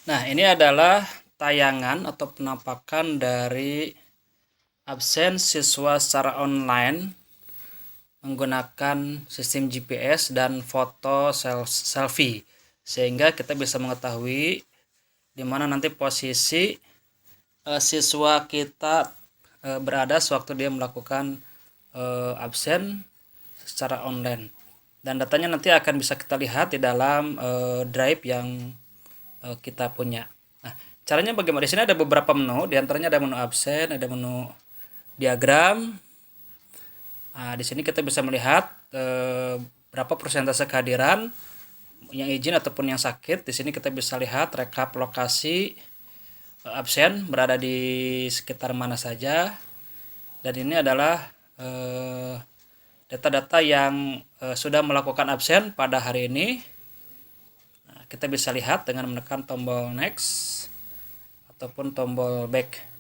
Nah, ini adalah tayangan atau penampakan dari absen siswa secara online menggunakan sistem GPS dan foto selfie, sehingga kita bisa mengetahui di mana nanti posisi siswa kita berada sewaktu dia melakukan absen secara online, dan datanya nanti akan bisa kita lihat di dalam drive yang kita punya. Nah, caranya bagaimana? Di sini ada beberapa menu, di antaranya ada menu absen, ada menu diagram. Nah, di sini kita bisa melihat berapa persentase kehadiran yang izin ataupun yang sakit. Di sini kita bisa lihat rekap lokasi absen berada di sekitar mana saja. Dan ini adalah data-data yang sudah melakukan absen pada hari ini. Nah, kita bisa lihat dengan menekan tombol next ataupun tombol back.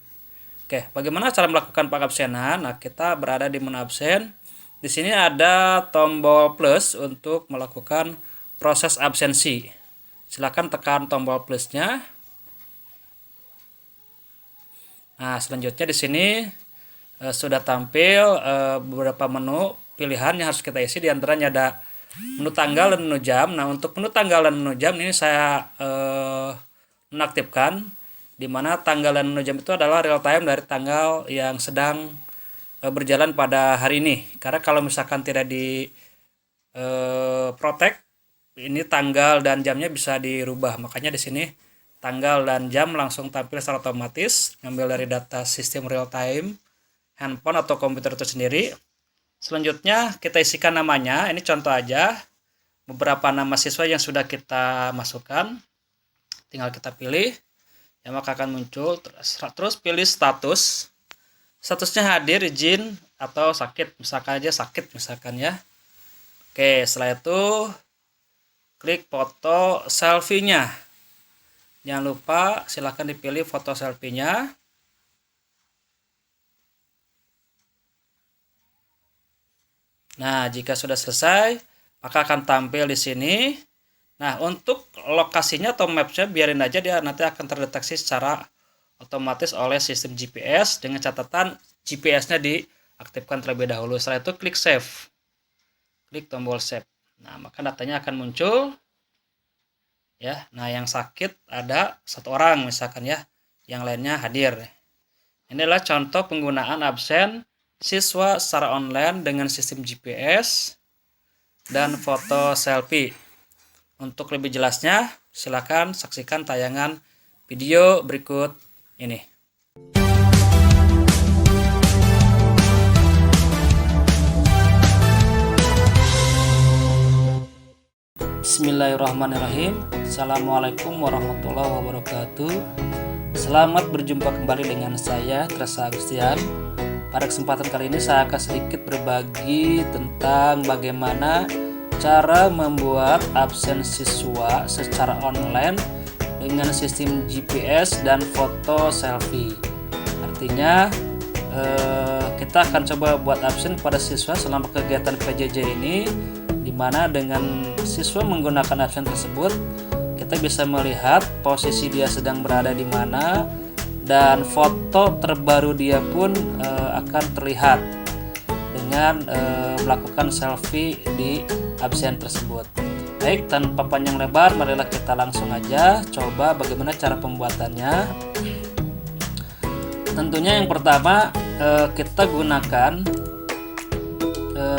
Oke, bagaimana cara melakukan pengabsenan? Nah, kita berada di menu absen. Di sini ada tombol plus untuk melakukan proses absensi. Silakan tekan tombol plusnya. Nah, selanjutnya di sini sudah tampil beberapa menu pilihan yang harus kita isi. Di antaranya ada menu tanggal dan menu jam. Nah, untuk menu tanggal dan menu jam ini saya menaktifkan, di mana tanggal dan menu jam itu adalah real time dari tanggal yang sedang berjalan pada hari ini. Karena kalau misalkan tidak di protect, ini tanggal dan jamnya bisa dirubah. Makanya di sini tanggal dan jam langsung tampil secara otomatis, ngambil dari data sistem real time handphone atau komputer itu sendiri. Selanjutnya kita isikan namanya. Ini contoh aja beberapa nama siswa yang sudah kita masukkan. Tinggal kita pilih, ya maka akan muncul. Terus pilih status. Statusnya hadir, izin, atau sakit. Misalkan aja sakit misalkan ya. Oke, setelah itu klik foto selfie-nya. Jangan lupa silahkan dipilih foto selfie-nya. Nah, jika sudah selesai, maka akan tampil di sini. Nah, untuk lokasinya atau mapsnya biarin aja, dia nanti akan terdeteksi secara otomatis oleh sistem GPS dengan catatan GPS-nya diaktifkan terlebih dahulu. Setelah itu klik save. Klik tombol save. Nah, maka datanya akan muncul. Ya, nah yang sakit ada satu orang misalkan ya, yang lainnya hadir. Ini adalah contoh penggunaan absen siswa secara online dengan sistem GPS dan foto selfie. Untuk lebih jelasnya, silakan saksikan tayangan video berikut ini. Bismillahirrahmanirrahim. Assalamualaikum warahmatullahi wabarakatuh. Selamat berjumpa kembali dengan saya, Tresa Agustian. Pada kesempatan kali ini saya akan sedikit berbagi tentang bagaimana cara membuat absen siswa secara online dengan sistem GPS dan foto selfie. Artinya kita akan coba buat absen pada siswa selama kegiatan PJJ ini, di mana dengan siswa menggunakan absen tersebut kita bisa melihat posisi dia sedang berada di mana, dan foto terbaru dia pun akan terlihat dengan melakukan selfie di absen tersebut. Baik, tanpa panjang lebar, marilah kita langsung aja coba bagaimana cara pembuatannya. Tentunya yang pertama kita gunakan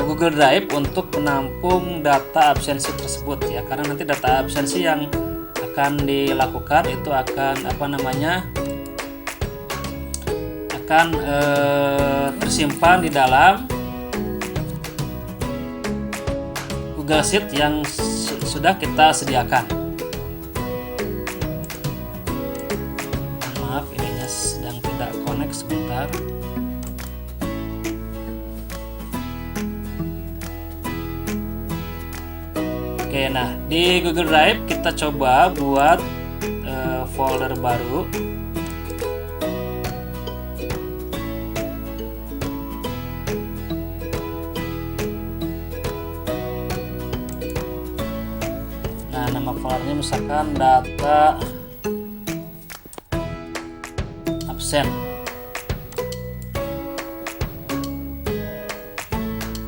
Google Drive untuk menampung data absensi tersebut ya, karena nanti data absensi yang akan dilakukan itu akan tersimpan di dalam Google Sheet yang sudah kita sediakan. Maaf, ininya sedang tidak connect sebentar. Oke, nah di Google Drive kita coba buat folder baru. Nah, nama foldernya misalkan data absen.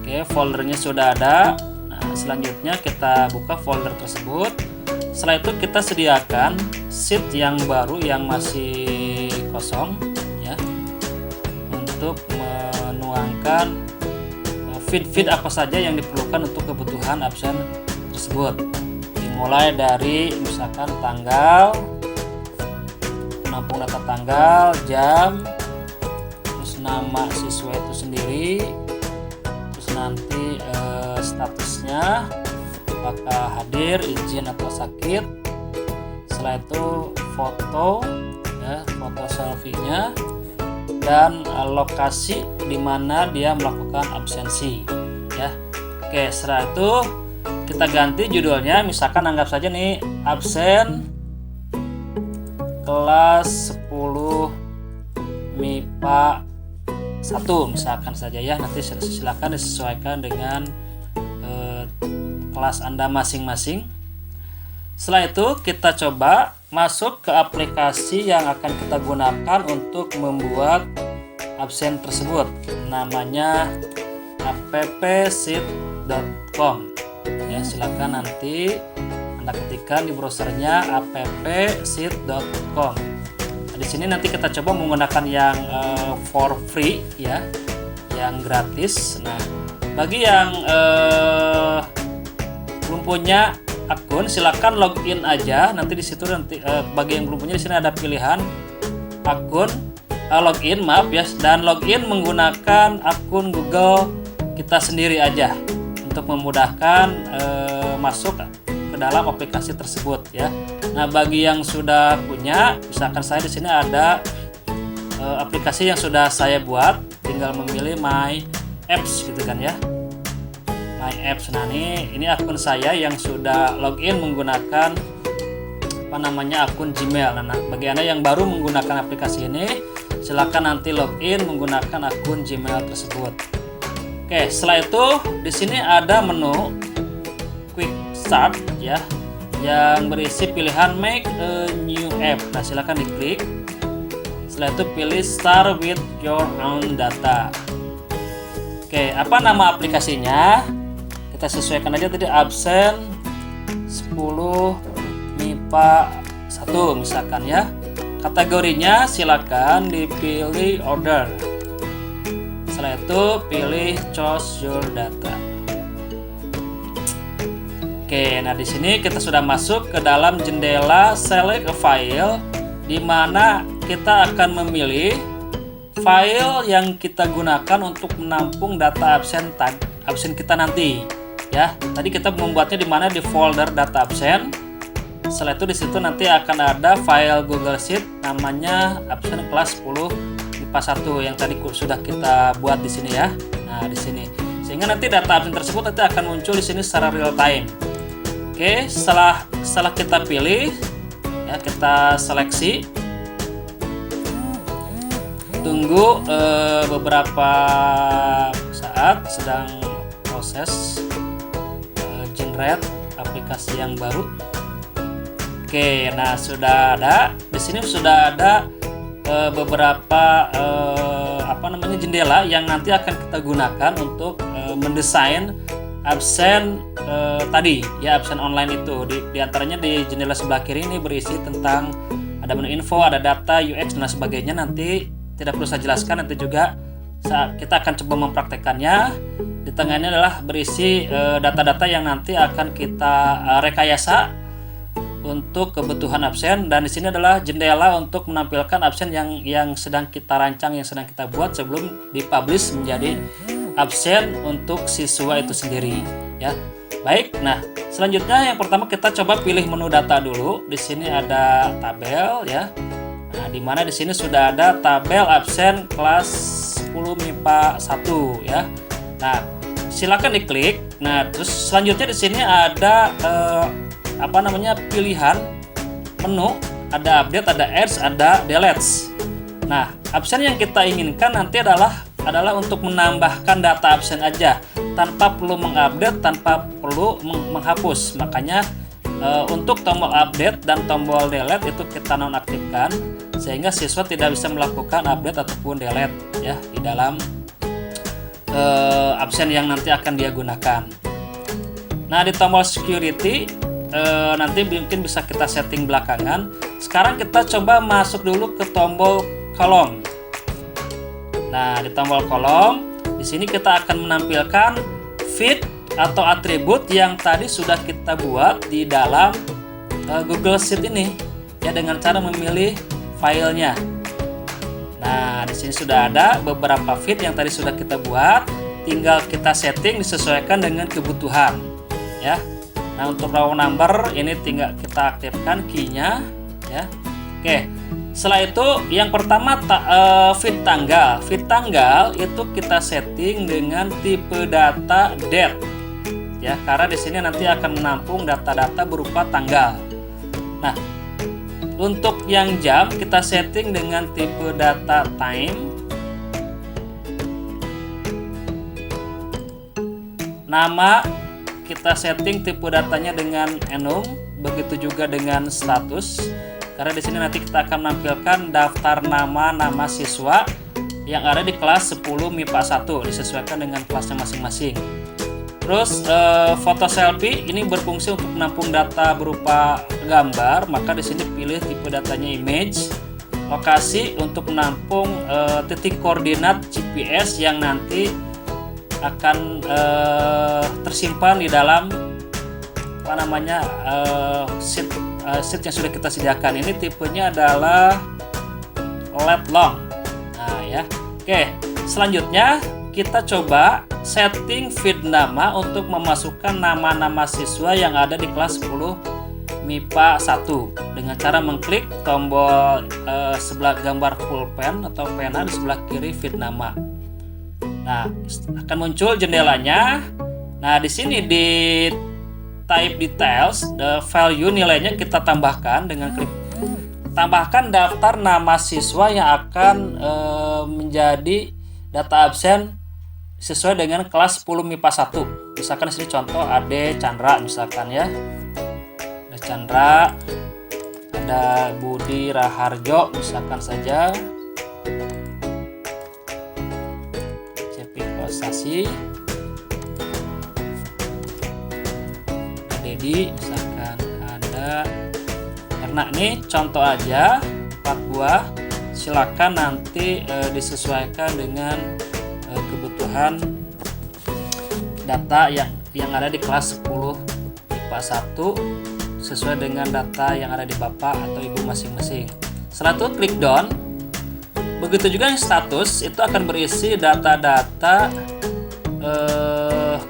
Oke, foldernya sudah ada. Nah, selanjutnya kita buka folder tersebut. Setelah itu kita sediakan sheet yang baru yang masih kosong ya, untuk menuangkan feed apa saja yang diperlukan untuk kebutuhan absen tersebut. Dimulai dari misalkan tanggal, penampung data tanggal, jam, terus nama siswa itu sendiri, terus nanti statusnya apakah hadir, izin atau sakit. Setelah itu foto ya, foto selfie-nya, dan lokasi di mana dia melakukan absensi ya. Oke, setelah itu kita ganti judulnya, misalkan anggap saja nih absen kelas 10 MIPA 1 misalkan saja ya. Nanti silakan disesuaikan dengan kelas Anda masing-masing. Setelah itu kita coba masuk ke aplikasi yang akan kita gunakan untuk membuat absen tersebut. Namanya appsheet.com ya. Silakan nanti Anda ketikkan di browsernya appsheet.com. Di sini nanti kita coba menggunakan yang for free ya, yang gratis. Nah, bagi yang belum punya akun, silakan login aja. Nanti di situ bagi yang belum punya, di sini ada pilihan akun, login maaf ya, dan login menggunakan akun Google kita sendiri aja untuk memudahkan masuk ke dalam aplikasi tersebut ya. Nah, bagi yang sudah punya, misalkan saya di sini ada aplikasi yang sudah saya buat, tinggal memilih My Apps gitu kan ya. My Apps. Nah, ini akun saya yang sudah login menggunakan akun Gmail. Nah, bagi Anda yang baru menggunakan aplikasi ini, silakan nanti login menggunakan akun Gmail tersebut. Oke, setelah itu di sini ada menu Quick Start ya, yang berisi pilihan Make a New App. Nah, silakan diklik. Setelah itu pilih Start with your own data. Oke, apa nama aplikasinya? Kita sesuaikan aja tadi, absen 10 MIPA 1 misalkan ya. Kategorinya silakan dipilih order. Setelah itu pilih choose your data. Oke, nah di sini kita sudah masuk ke dalam jendela select a file, di mana kita akan memilih file yang kita gunakan untuk menampung data absen kita nanti. Ya, tadi kita membuatnya di mana, di folder data absen. Setelah itu di situ nanti akan ada file Google Sheet namanya absen kelas 10 MIPA 1 yang tadi sudah kita buat di sini ya. Nah, di sini. Sehingga nanti data absen tersebut nanti akan muncul di sini secara real time. Oke, setelah kita pilih ya, kita seleksi. Tunggu beberapa saat, sedang proses generate aplikasi yang baru. Oke, nah sudah ada di sini, sudah ada beberapa jendela yang nanti akan kita gunakan untuk mendesain absen tadi ya, absen online itu. Di antaranya di jendela sebelah kiri ini berisi tentang ada menu info, ada data, UX dan sebagainya. Nanti tidak perlu saya jelaskan, nanti juga kita akan coba mempraktekannya. Di tengahnya adalah berisi data-data yang nanti akan kita rekayasa untuk kebutuhan absen, dan di sini adalah jendela untuk menampilkan absen yang sedang kita rancang, yang sedang kita buat sebelum dipublish menjadi absen untuk siswa itu sendiri ya. Baik, nah selanjutnya yang pertama kita coba pilih menu data dulu. Di sini ada tabel ya. Nah, di mana di sini sudah ada tabel absen kelas 10 MIPA 1 ya. Nah, silakan diklik. Nah, terus selanjutnya di sini ada pilihan menu, ada update, ada add, ada delete. Nah, absen yang kita inginkan nanti adalah untuk menambahkan data absen aja, tanpa perlu mengupdate, tanpa perlu menghapus. Makanya Untuk tombol update dan tombol delete itu kita nonaktifkan sehingga siswa tidak bisa melakukan update ataupun delete ya di dalam absen yang nanti akan dia gunakan. Nah, di tombol security nanti mungkin bisa kita setting belakangan. Sekarang kita coba masuk dulu ke tombol kolom. Nah, di tombol kolom di sini kita akan menampilkan feed atau atribut yang tadi sudah kita buat di dalam Google Sheet ini ya, dengan cara memilih filenya. Nah, di sini sudah ada beberapa feed yang tadi sudah kita buat, tinggal kita setting disesuaikan dengan kebutuhan ya. Nah, untuk raw number ini tinggal kita aktifkan key-nya ya. Oke. Setelah itu yang pertama feed tanggal. Feed tanggal itu kita setting dengan tipe data date ya, karena di sini nanti akan menampung data-data berupa tanggal. Nah, untuk yang jam kita setting dengan tipe data time. Nama kita setting tipe datanya dengan enum, begitu juga dengan status. Karena di sini nanti kita akan menampilkan daftar nama siswa yang ada di kelas 10 MIPA 1 disesuaikan dengan kelasnya masing-masing. Terus foto selfie ini berfungsi untuk menampung data berupa gambar, maka di sini pilih tipe datanya image. Lokasi untuk menampung titik koordinat GPS yang nanti akan tersimpan di dalam sheet yang sudah kita sediakan. Ini tipenya adalah lat long. Nah ya, oke. Selanjutnya kita coba setting feed nama untuk memasukkan nama-nama siswa yang ada di kelas 10 MIPA 1 dengan cara mengklik tombol sebelah gambar pulpen atau pena di sebelah kiri feed nama. Nah, akan muncul jendelanya. Nah, di sini di type details, the value nilainya kita tambahkan dengan klik tambahkan daftar nama siswa yang akan menjadi data absen sesuai dengan kelas 10 MIPA 1. Misalkan di sini contoh Ade Chandra misalkan ya. Ada Chandra, ada Budi Raharjo misalkan saja. Cepi Kosasi. Dedi misalkan ada. Karena ini contoh aja 4 buah. Silakan nanti disesuaikan dengan kebutuhan data yang ada di kelas 10 MIPA 1 sesuai dengan data yang ada di Bapak atau Ibu masing-masing. Setelah itu klik done. Begitu juga yang status itu akan berisi data-data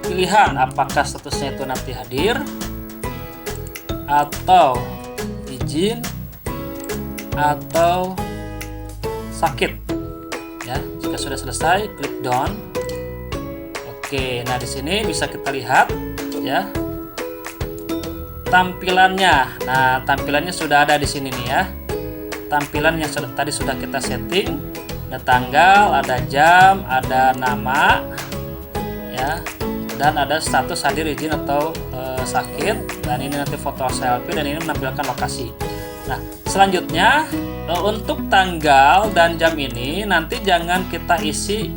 pilihan, apakah statusnya itu nanti hadir atau izin atau sakit ya. Jika sudah selesai klik done. Oke, nah di sini bisa kita lihat ya tampilannya. Nah, tampilannya sudah ada di sini nih ya. Tampilan yang tadi sudah kita setting, ada tanggal, ada jam, ada nama ya, dan ada status hadir, izin atau sakit, dan ini nanti foto selfie, dan ini menampilkan lokasi. Nah, selanjutnya untuk tanggal dan jam ini nanti jangan kita isi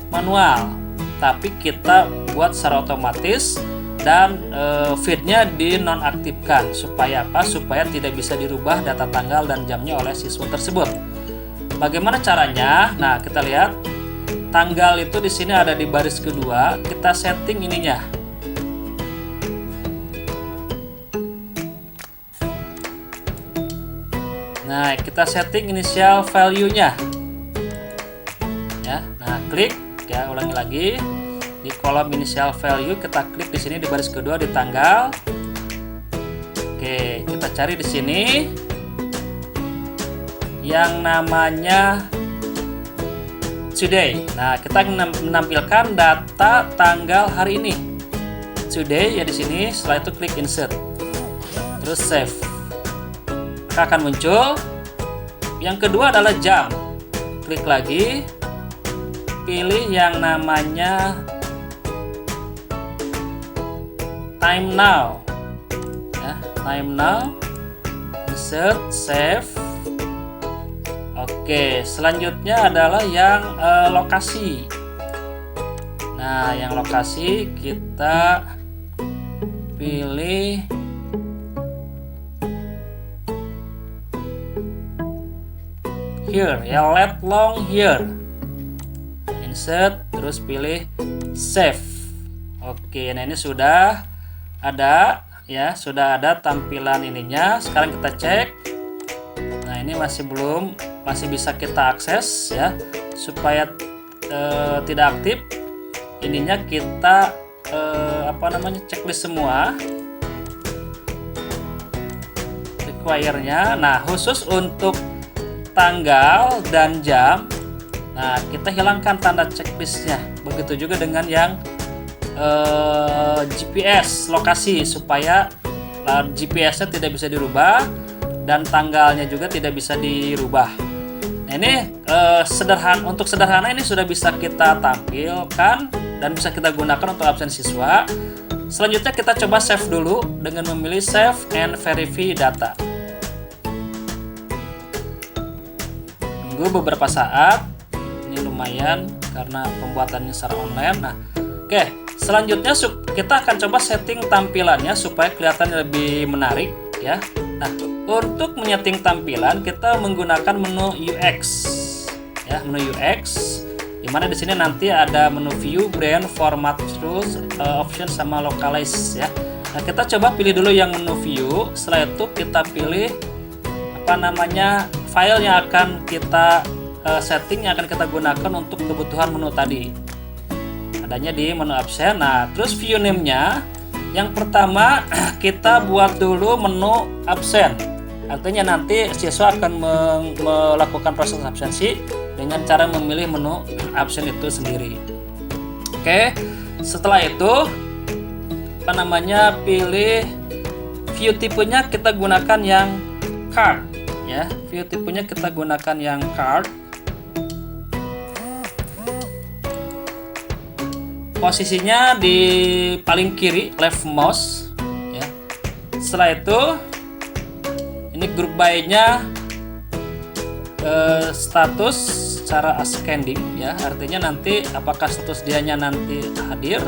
manual, tapi kita buat secara otomatis dan feednya dinonaktifkan. Supaya apa? Supaya tidak bisa dirubah data tanggal dan jamnya oleh siswa tersebut. Bagaimana caranya? Nah, kita lihat tanggal itu di sini ada di baris kedua. Kita setting ininya. Nah, kita setting initial value-nya. Ya, nah klik ya, ulangi lagi. Di kolom initial value kita klik di sini di baris kedua di tanggal. Oke, kita cari di sini yang namanya today. Nah, kita menampilkan data tanggal hari ini. Today ya di sini. Setelah itu klik insert. Terus save. Maka akan muncul. Yang kedua adalah jam. Klik lagi. Pilih yang namanya time now. Ya. Time now, insert, save. Oke, selanjutnya adalah yang lokasi. Nah, yang lokasi kita pilih here ya, let long here. Insert, terus pilih save. Oke, nah ini sudah ada ya, sudah ada tampilan ininya. Sekarang kita cek. Nah, ini masih bisa kita akses ya. Supaya tidak aktif, ininya kita checklist semua require-nya. Nah, khusus untuk tanggal dan jam, nah kita hilangkan tanda checklistnya. Begitu juga dengan yang GPS lokasi, supaya GPS-nya tidak bisa dirubah dan tanggalnya juga tidak bisa dirubah. Nah, ini sederhana ini sudah bisa kita tampilkan dan bisa kita gunakan untuk absen siswa. Selanjutnya kita coba save dulu dengan memilih save and verify data. Tunggu beberapa saat. Ini lumayan karena pembuatannya secara online. Nah, oke. Selanjutnya kita akan coba setting tampilannya supaya kelihatan lebih menarik ya. Nah, untuk menyeting tampilan kita menggunakan menu UX ya, menu UX, dimana di sini nanti ada menu view, brand, format, rules, option sama localize ya. Nah, kita coba pilih dulu yang menu view. Setelah itu kita pilih file yang akan kita setting, yang akan kita gunakan untuk kebutuhan menu tadi. Adanya di menu absen. Nah, terus view name-nya yang pertama kita buat dulu menu absen. Artinya nanti siswa akan melakukan proses absensi dengan cara memilih menu absen itu sendiri. Oke, setelah itu pilih view tipenya, kita gunakan yang card ya. View tipenya kita gunakan yang card. Posisinya di paling kiri, left mouse ya. Setelah itu ini group by-nya status cara ascending ya, artinya nanti apakah status dianya nanti hadir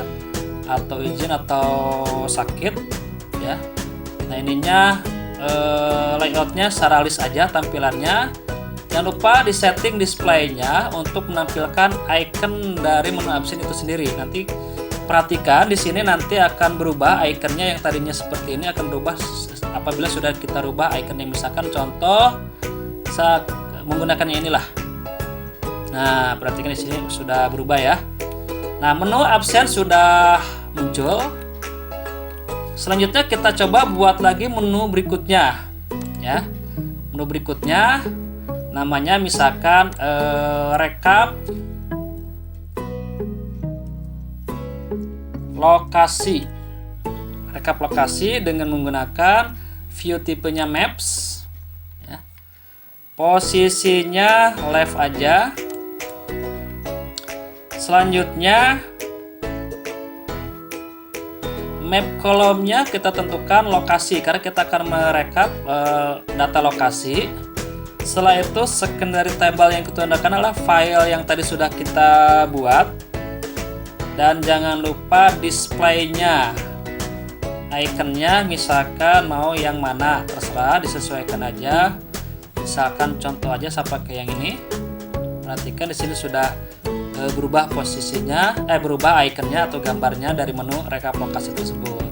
atau izin atau sakit ya. Nah, ininya layoutnya secara list aja tampilannya. Jangan lupa di setting display-nya untuk menampilkan icon dari menu absen itu sendiri. Nanti perhatikan di sini nanti akan berubah ikonnya, yang tadinya seperti ini akan berubah apabila sudah kita rubah ikonnya. Misalkan contoh saat menggunakan inilah. Nah, perhatikan di sini sudah berubah ya. Nah, menu absen sudah muncul. Selanjutnya kita coba buat lagi menu berikutnya ya. Menu berikutnya namanya misalkan rekap lokasi. Rekap lokasi dengan menggunakan view tipenya maps ya. Posisinya left aja. Selanjutnya map kolomnya kita tentukan lokasi karena kita akan merekap data lokasi. Setelah itu secondary table yang kita gunakan adalah file yang tadi sudah kita buat. Dan jangan lupa display-nya, ikonnya misalkan mau yang mana, terserah disesuaikan aja. Misalkan contoh aja saya pakai yang ini. Perhatikan di sini sudah berubah posisinya, berubah ikonnya atau gambarnya dari menu rekap lokasi tersebut.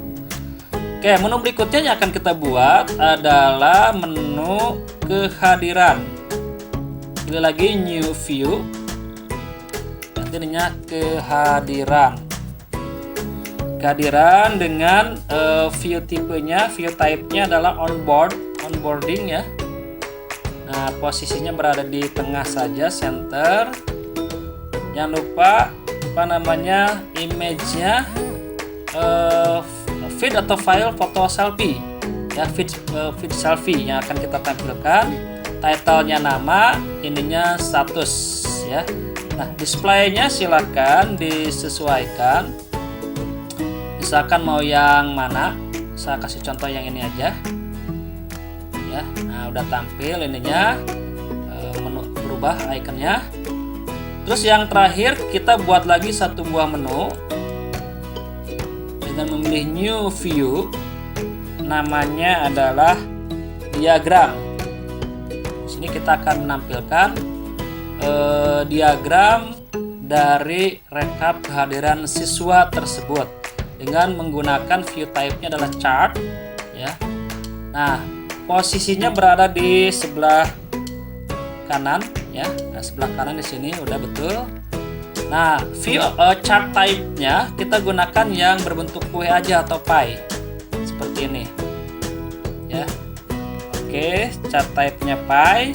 Oke, menu berikutnya yang akan kita buat adalah menu kehadiran. Pilih lagi new view. Nanti ininya kehadiran. Kehadiran dengan view tipenya, view type-nya adalah onboarding ya. Nah, posisinya berada di tengah saja, center. Jangan lupa image-nya feed atau file foto selfie ya, feed selfie yang akan kita tampilkan. Title-nya nama, ininya status ya. Nah, display-nya silakan disesuaikan. Misalkan mau yang mana Saya kasih contoh yang ini aja ya. Nah, udah tampil ininya, menu berubah ikonnya. Terus yang terakhir kita buat lagi satu buah menu dengan memilih new view, namanya adalah diagram. Di sini kita akan menampilkan diagram dari rekap kehadiran siswa tersebut dengan menggunakan view type-nya adalah chart ya. Nah, posisinya berada di sebelah kanan ya. Nah, sebelah kanan di sini udah betul. Nah, view chart type-nya kita gunakan yang berbentuk kue aja atau pie seperti ini ya. Oke, chart type-nya pie.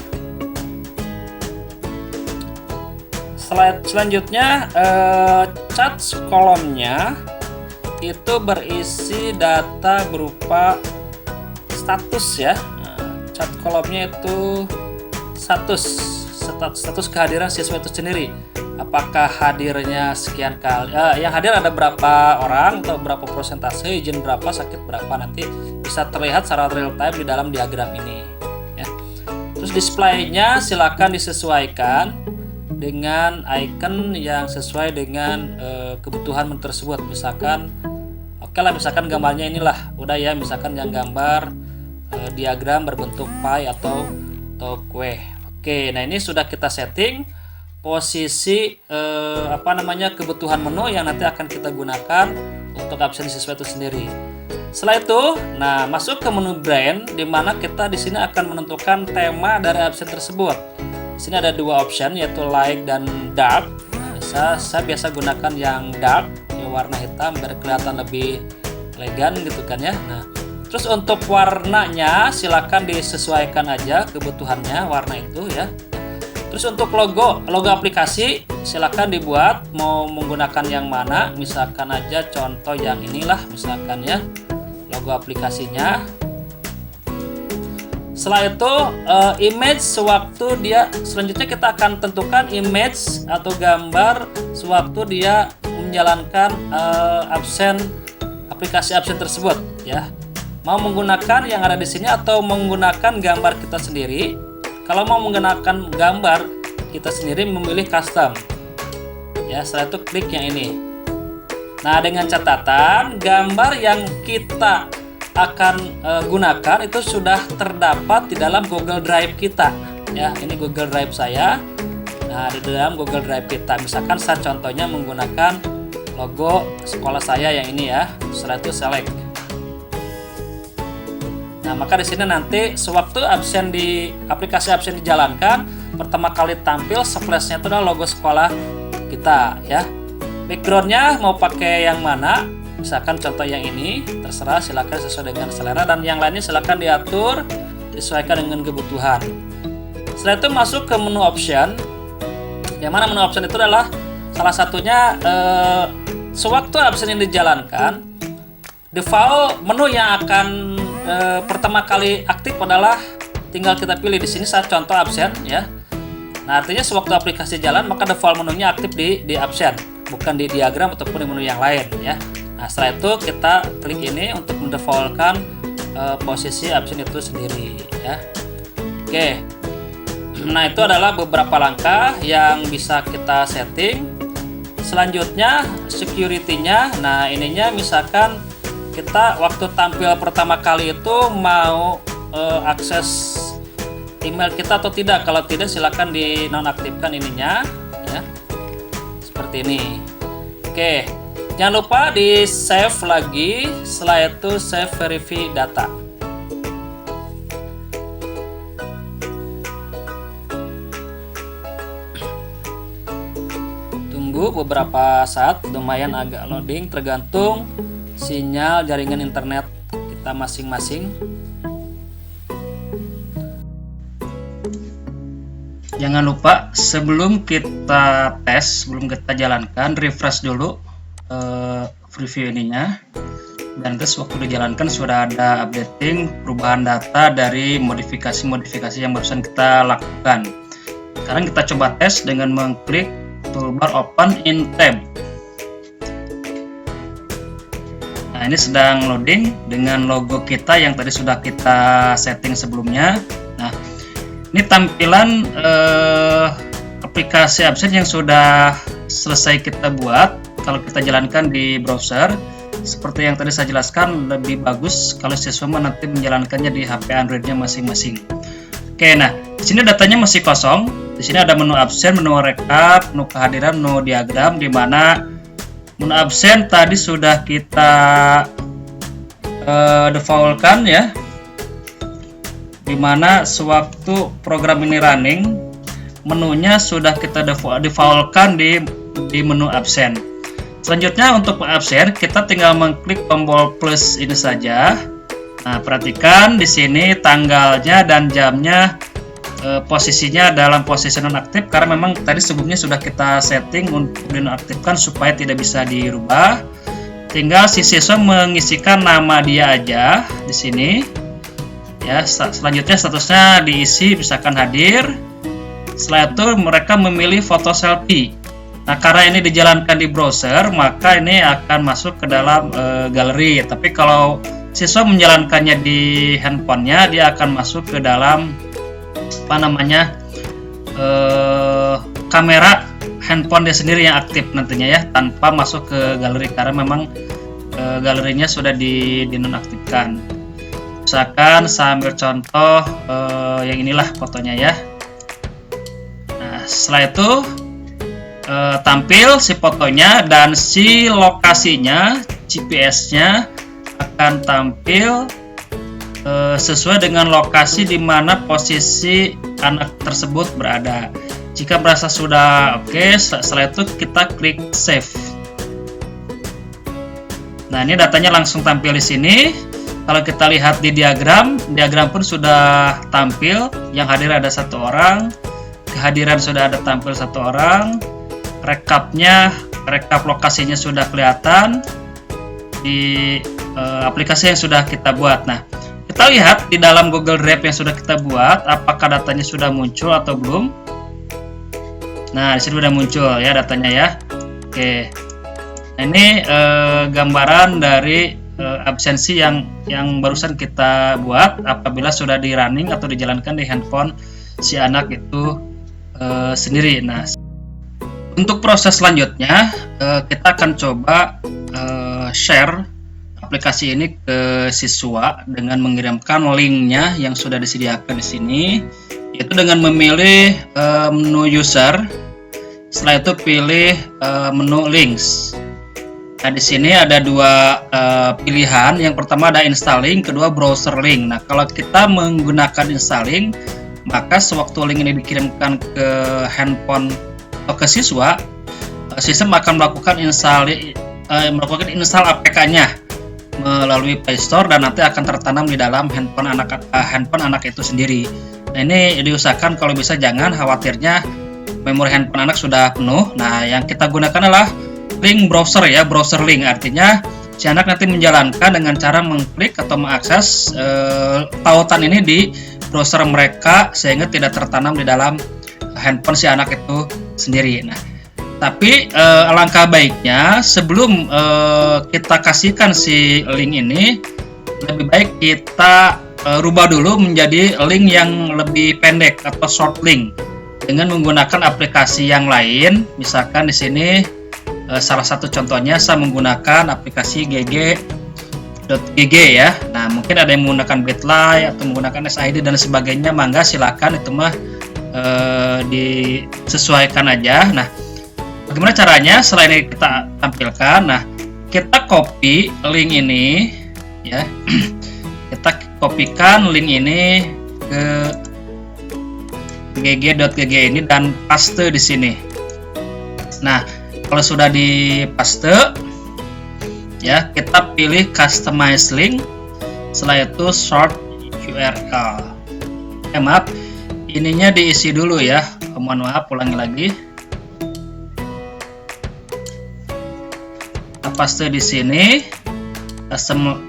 Selanjutnya chart kolomnya itu berisi data berupa status ya. Chart kolomnya itu status kehadiran siswa itu sendiri. Apakah hadirnya sekian kali, yang hadir ada berapa orang atau berapa persentase, izin berapa, sakit berapa, nanti bisa terlihat secara real time di dalam diagram ini ya. Terus displaynya silakan disesuaikan dengan icon yang sesuai dengan kebutuhan menu tersebut. Misalkan oke lah, misalkan gambarnya inilah udah ya, misalkan yang gambar diagram berbentuk pie atau kue. Oke, nah ini sudah kita setting posisi kebutuhan menu yang nanti akan kita gunakan untuk absen siswa itu sendiri. Setelah itu, nah masuk ke menu brand, di mana kita di sini akan menentukan tema dari absen tersebut. Di sini ada dua option, yaitu light dan dark. Nah, saya biasa gunakan yang dark, yang warna hitam biar kelihatan lebih elegan gitu kan ya. Nah, terus untuk warnanya silakan disesuaikan aja kebutuhannya warna itu ya. Terus untuk logo aplikasi silakan dibuat mau menggunakan yang mana. Misalkan aja contoh yang inilah misalkan ya, logo aplikasinya. Setelah itu image sewaktu dia, selanjutnya kita akan tentukan image atau gambar sewaktu dia menjalankan aplikasi absen tersebut ya. Mau menggunakan yang ada di sini atau menggunakan gambar kita sendiri. Kalau mau menggunakan gambar kita sendiri, memilih custom ya. Setelah itu klik yang ini. Nah, dengan catatan gambar yang kita akan gunakan itu sudah terdapat di dalam Google Drive kita ya. Ini Google Drive saya. Nah, di dalam Google Drive kita misalkan saya contohnya menggunakan logo sekolah saya yang ini ya. Setelah itu select. Nah, maka di sini nanti sewaktu absen di aplikasi absen dijalankan, pertama kali tampil splash-nya itu adalah logo sekolah kita ya. Backgroundnya mau pakai yang mana? Misalkan contoh yang ini, terserah, silakan sesuai dengan selera, dan yang lainnya silakan diatur disesuaikan dengan kebutuhan. Setelah itu masuk ke menu option, yang mana menu option itu adalah salah satunya sewaktu absen ini dijalankan, default menu yang akan pertama kali aktif adalah tinggal kita pilih. Di sini saya contoh absen ya. Nah, artinya sewaktu aplikasi jalan maka default menunya aktif di absen, bukan di diagram ataupun di menu yang lain ya. Nah, setelah itu kita klik ini untuk mendefaultkan posisi absen itu sendiri ya. Oke. Nah, itu adalah beberapa langkah yang bisa kita setting. Selanjutnya security-nya. Nah, ininya misalkan kita waktu tampil pertama kali itu mau akses email kita atau tidak. Kalau tidak silakan dinonaktifkan ininya ya. Seperti ini. Oke. Jangan lupa di save lagi, setelah itu save verify data. Tunggu beberapa saat, lumayan agak loading tergantung sinyal jaringan internet kita masing-masing. Jangan lupa sebelum kita tes, sebelum kita jalankan, refresh dulu preview ininya, dan terus waktu dijalankan sudah ada updating perubahan data dari modifikasi yang barusan kita lakukan. Sekarang kita coba tes dengan mengklik toolbar open in tab. Nah, ini sedang loading dengan logo kita yang tadi sudah kita setting sebelumnya. Nah, ini tampilan aplikasi Absen yang sudah selesai kita buat. Kalau kita jalankan di browser, seperti yang tadi saya jelaskan, lebih bagus kalau siswa nanti menjalankannya di HP Android-nya masing-masing. Oke, nah di sini datanya masih kosong. Di sini ada menu absen, menu rekap, menu kehadiran, menu diagram, di mana menu absen tadi sudah kita defaultkan ya. Di mana sewaktu program ini running, menunya sudah kita defaultkan di menu absen. Selanjutnya untuk absen, kita tinggal mengklik tombol plus ini saja. Nah, perhatikan di sini tanggalnya dan jamnya, posisinya dalam posisi nonaktif karena memang tadi sebelumnya sudah kita setting untuk dinonaktifkan supaya tidak bisa dirubah. Tinggal si siswa mengisikan nama dia aja di sini. Ya, selanjutnya statusnya diisi misalkan hadir. Setelah itu mereka memilih foto selfie. Nah, karena ini dijalankan di browser, maka ini akan masuk ke dalam galeri. Tapi kalau siswa menjalankannya di handphonenya, dia akan masuk ke dalam kamera handphone dia sendiri yang aktif nantinya ya, tanpa masuk ke galeri karena memang galerinya sudah dinonaktifkan. Misalkan saya ambil contoh yang inilah fotonya ya. Nah, setelah itu tampil si fotonya dan si lokasinya, GPS-nya akan tampil sesuai dengan lokasi di mana posisi anak tersebut berada. Jika merasa sudah oke, setelah itu kita klik save. Nah, ini datanya langsung tampil di sini. Kalau kita lihat di diagram pun sudah tampil. Yang hadir ada 1 orang, kehadiran sudah ada tampil 1 orang, rekap lokasinya sudah kelihatan di aplikasi yang sudah kita buat. Nah, kita lihat di dalam Google Drive yang sudah kita buat, apakah datanya sudah muncul atau belum. Nah, di sini sudah muncul ya datanya ya. Oke. Nah, ini gambaran dari absensi yang barusan kita buat apabila sudah di running atau dijalankan di handphone si anak itu sendiri. Nah, untuk proses selanjutnya kita akan coba share aplikasi ini ke siswa dengan mengirimkan linknya yang sudah disediakan di sini, yaitu dengan memilih menu user. Setelah itu pilih menu links. Nah, di sini ada 2 pilihan. Yang pertama ada install link, kedua browser link. Nah, kalau kita menggunakan install link, maka sewaktu link ini dikirimkan ke handphone atau ke siswa, sistem akan melakukan install APK-nya melalui Play Store dan nanti akan tertanam di dalam handphone anak itu sendiri. Nah, ini diusahakan kalau bisa jangan, khawatirnya memori handphone anak sudah penuh. Nah, yang kita gunakan adalah link browser ya, browser link. Artinya si anak nanti menjalankan dengan cara mengklik atau mengakses tautan ini di browser mereka sehingga tidak tertanam di dalam handphone si anak itu sendiri. Nah, tapi alangkah baiknya sebelum kita kasihkan si link ini, lebih baik kita rubah dulu menjadi link yang lebih pendek atau short link dengan menggunakan aplikasi yang lain. Misalkan di sini salah satu contohnya saya menggunakan aplikasi gg.gg ya. Nah, mungkin ada yang menggunakan Bitly atau menggunakan SID dan sebagainya, mangga silakan, itu mah disesuaikan aja. Nah, bagaimana caranya? Selain ini kita tampilkan, nah kita copy link ini ya. Kita kopikan link ini ke gg.gg ini dan paste di sini. Nah, kalau sudah dipaste ya, kita pilih customize link. Setelah itu short URL. Maaf, ininya diisi dulu ya. Mohon maaf, ulangi lagi. Kita paste di sini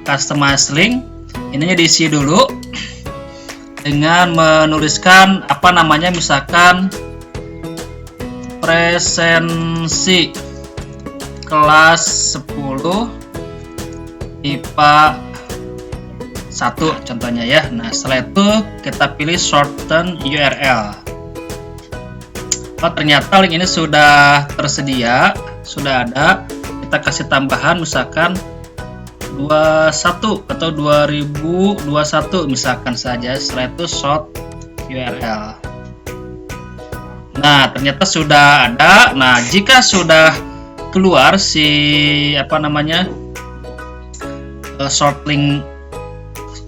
customize link. Ininya diisi dulu dengan menuliskan apa namanya, misalkan presensi kelas 10 IPA 1 contohnya ya. Nah, setelah itu kita pilih shorten URL. Oh, ternyata link ini sudah tersedia, sudah ada. Kita kasih tambahan misalkan 21 atau 2021 misalkan saja. Setelah itu short URL. Nah, ternyata sudah ada. Nah, jika sudah keluar si short link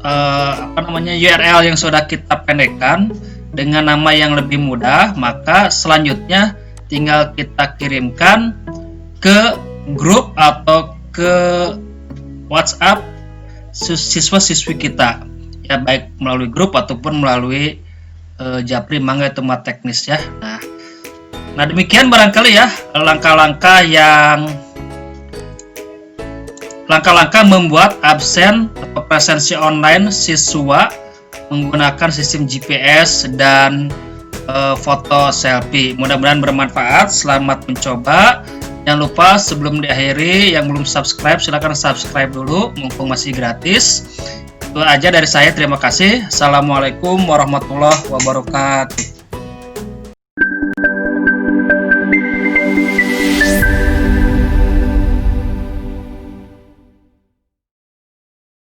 URL yang sudah kita pendekkan dengan nama yang lebih mudah, maka selanjutnya tinggal kita kirimkan ke grup atau ke WhatsApp siswa-siswi kita ya, baik melalui grup ataupun melalui Japri Mangga itu mat teknis ya. Nah demikian barangkali ya langkah-langkah membuat absen atau presensi online siswa menggunakan sistem GPS dan foto selfie. Mudah-mudahan bermanfaat. Selamat mencoba. Jangan lupa sebelum diakhiri, yang belum subscribe silahkan subscribe dulu mumpung masih gratis. Itu aja dari saya, terima kasih. Assalamualaikum warahmatullahi wabarakatuh.